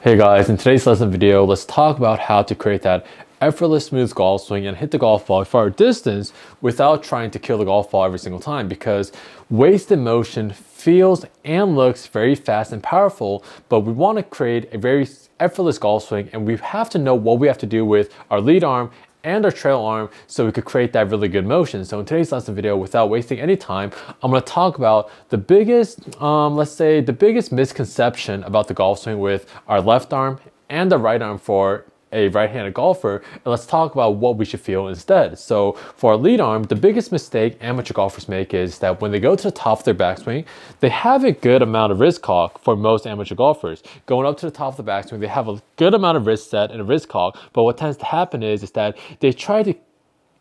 Hey guys, in today's lesson video, let's talk about how to create that effortless smooth golf swing and hit the golf ball far distance without trying to kill the golf ball every single time, because wasted motion feels and looks very fast and powerful, but we want to create a very effortless golf swing, and we have to know what we have to do with our lead arm and our trail arm so we could create that really good motion. So in today's lesson video, without wasting any time, I'm going to talk about the biggest, let's say the biggest misconception about the golf swing with our left arm and the right arm for a right-handed golfer, and let's talk about what we should feel instead. So for our lead arm, the biggest mistake amateur golfers make is that when they go to the top of their backswing, they have a good amount of wrist cock. For most amateur golfers, going up to the top of the backswing, they have a good amount of wrist set and a wrist cock, but what tends to happen is that they try to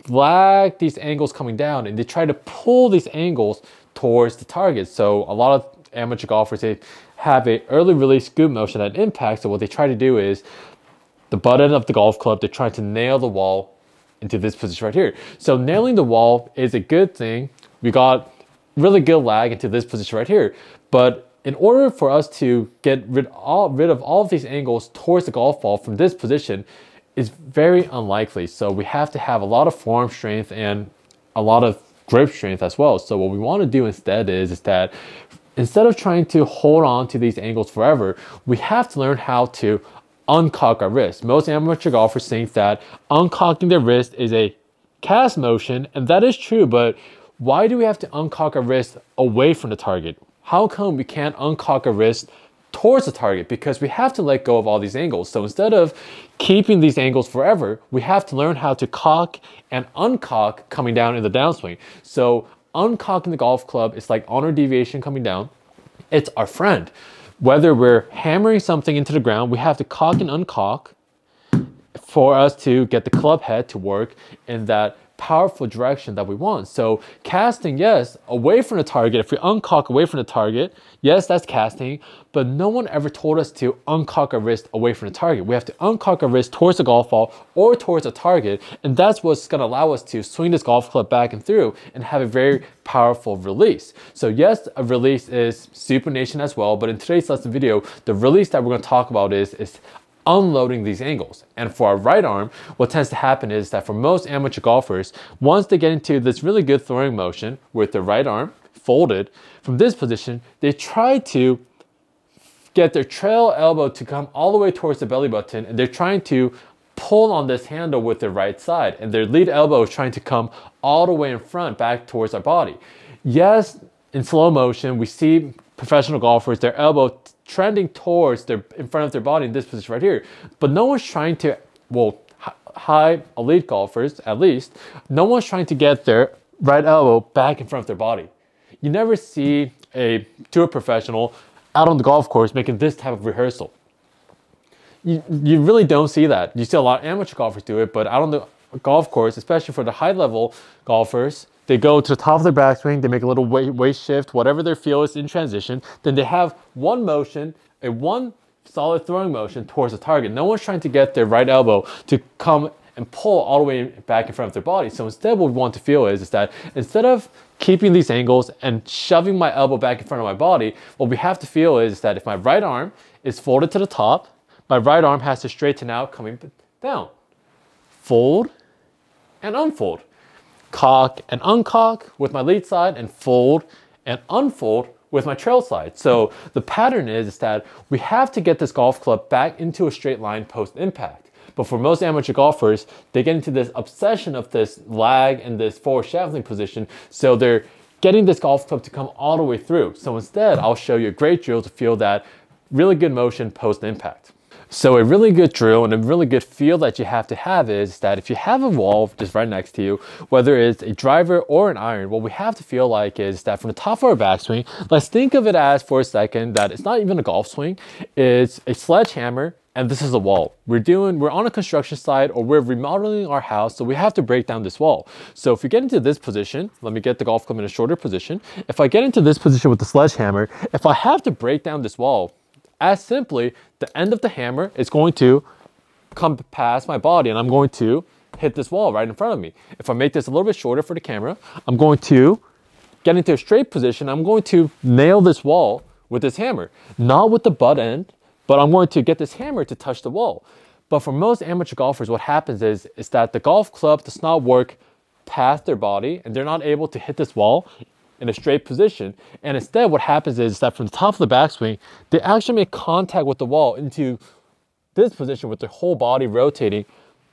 lag these angles coming down, and they try to pull these angles towards the target. So a lot of amateur golfers, they have a early release scoop motion at impact, so what they try to do is the butt end of the golf club, they're trying to nail the wall into this position right here. So nailing the wall is a good thing. We got really good lag into this position right here. But in order for us to get rid of all of these angles towards the golf ball from this position is very unlikely. So we have to have a lot of forearm strength and a lot of grip strength as well. So what we want to do instead is that instead of trying to hold on to these angles forever, we have to learn how to uncock our wrist. Most amateur golfers think that uncocking their wrist is a cast motion, and that is true, but why do we have to uncock our wrist away from the target? How come we can't uncock our wrist towards the target? Because we have to let go of all these angles. So instead of keeping these angles forever, we have to learn how to cock and uncock coming down in the downswing. So uncocking the golf club is like honor deviation coming down. It's our friend. Whether we're hammering something into the ground, we have to cock and uncock for us to get the club head to work in that powerful direction that we want. So casting, yes, away from the target. If we uncock away from the target, yes, that's casting, but no one ever told us to uncock our wrist away from the target. We have to uncock our wrist towards the golf ball or towards the target, and that's what's going to allow us to swing this golf club back and through and have a very powerful release. So yes, a release is supination as well, but in today's lesson video, the release that we're going to talk about is unloading these angles. And for our right arm, what tends to happen is that for most amateur golfers, once they get into this really good throwing motion with the right arm folded from this position, they try to get their trail elbow to come all the way towards the belly button, and they're trying to pull on this handle with their right side, and their lead elbow is trying to come all the way in front back towards our body. Yes, in slow motion, we see professional golfers, their elbow trending towards in front of their body in this position right here. But no one's trying to, well, high elite golfers at least, no one's trying to get their right elbow back in front of their body. You never see a tour professional out on the golf course making this type of rehearsal. You really don't see that. You see a lot of amateur golfers do it, but out on the golf course, especially for the high level golfers, they go to the top of their backswing, they make a little waist shift, whatever their feel is in transition, then they have one motion, one solid throwing motion towards the target. No one's trying to get their right elbow to come and pull all the way back in front of their body. So instead what we want to feel is that instead of keeping these angles and shoving my elbow back in front of my body, what we have to feel is that if my right arm is folded to the top, my right arm has to straighten out coming down. Fold and unfold. Cock and uncock with my lead side, and fold and unfold with my trail side. So the pattern is that we have to get this golf club back into a straight line post impact. But for most amateur golfers, they get into this obsession of this lag and this forward shafting position, so they're getting this golf club to come all the way through. So instead, I'll show you a great drill to feel that really good motion post impact. So a really good drill and a really good feel that you have to have is that if you have a wall just right next to you, whether it's a driver or an iron, what we have to feel like is that from the top of our backswing, let's think of it as for a second that it's not even a golf swing, it's a sledgehammer, and this is a wall. We're on a construction site, or we're remodeling our house, so we have to break down this wall. So if you get into this position, let me get the golf club in a shorter position. If I get into this position with the sledgehammer, if I have to break down this wall, as simply, the end of the hammer is going to come past my body, and I'm going to hit this wall right in front of me. If I make this a little bit shorter for the camera, I'm going to get into a straight position. I'm going to nail this wall with this hammer, not with the butt end, but I'm going to get this hammer to touch the wall. But for most amateur golfers, what happens is that the golf club does not work past their body and they're not able to hit this wall in a straight position. And instead what happens is that from the top of the backswing, they actually make contact with the wall into this position with their whole body rotating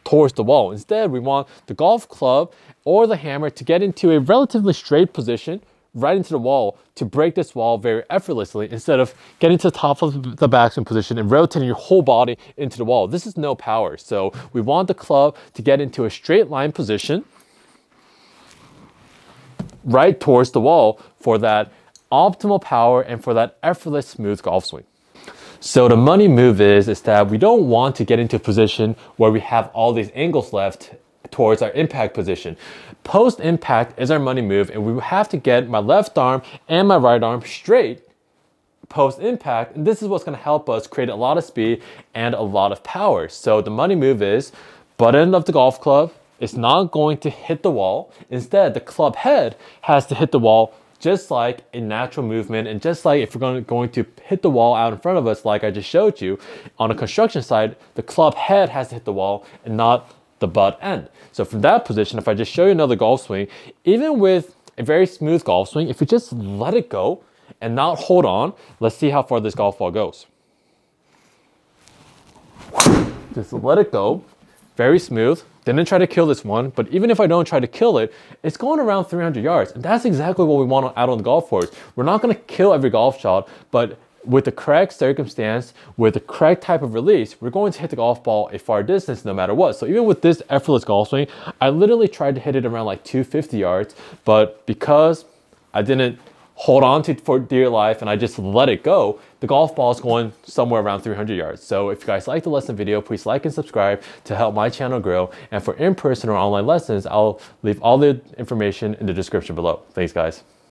towards the wall. Instead, we want the golf club or the hammer to get into a relatively straight position right into the wall to break this wall very effortlessly instead of getting to the top of the backswing position and rotating your whole body into the wall. This is no power. So we want the club to get into a straight line position right towards the wall for that optimal power and for that effortless smooth golf swing. So the money move is that we don't want to get into a position where we have all these angles left towards our impact position. Post impact is our money move, and we have to get my left arm and my right arm straight post impact, and this is what's going to help us create a lot of speed and a lot of power. So the money move is butt end of the golf club. It's not going to hit the wall. Instead, the club head has to hit the wall just like a natural movement, and just like if we're going to hit the wall out in front of us like I just showed you, on a construction site, the club head has to hit the wall and not the butt end. So from that position, if I just show you another golf swing, even with a very smooth golf swing, if you just let it go and not hold on, let's see how far this golf ball goes. Just let it go, very smooth. Didn't try to kill this one, but even if I don't try to kill it, it's going around 300 yards. And that's exactly what we want out on the golf course. We're not gonna kill every golf shot, but with the correct circumstance, with the correct type of release, we're going to hit the golf ball a far distance no matter what. So even with this effortless golf swing, I literally tried to hit it around like 250 yards, but because I didn't hold on to it for dear life and I just let it go, the golf ball is going somewhere around 300 yards. So if you guys like the lesson video, please like and subscribe to help my channel grow. And for in-person or online lessons, I'll leave all the information in the description below. Thanks, guys.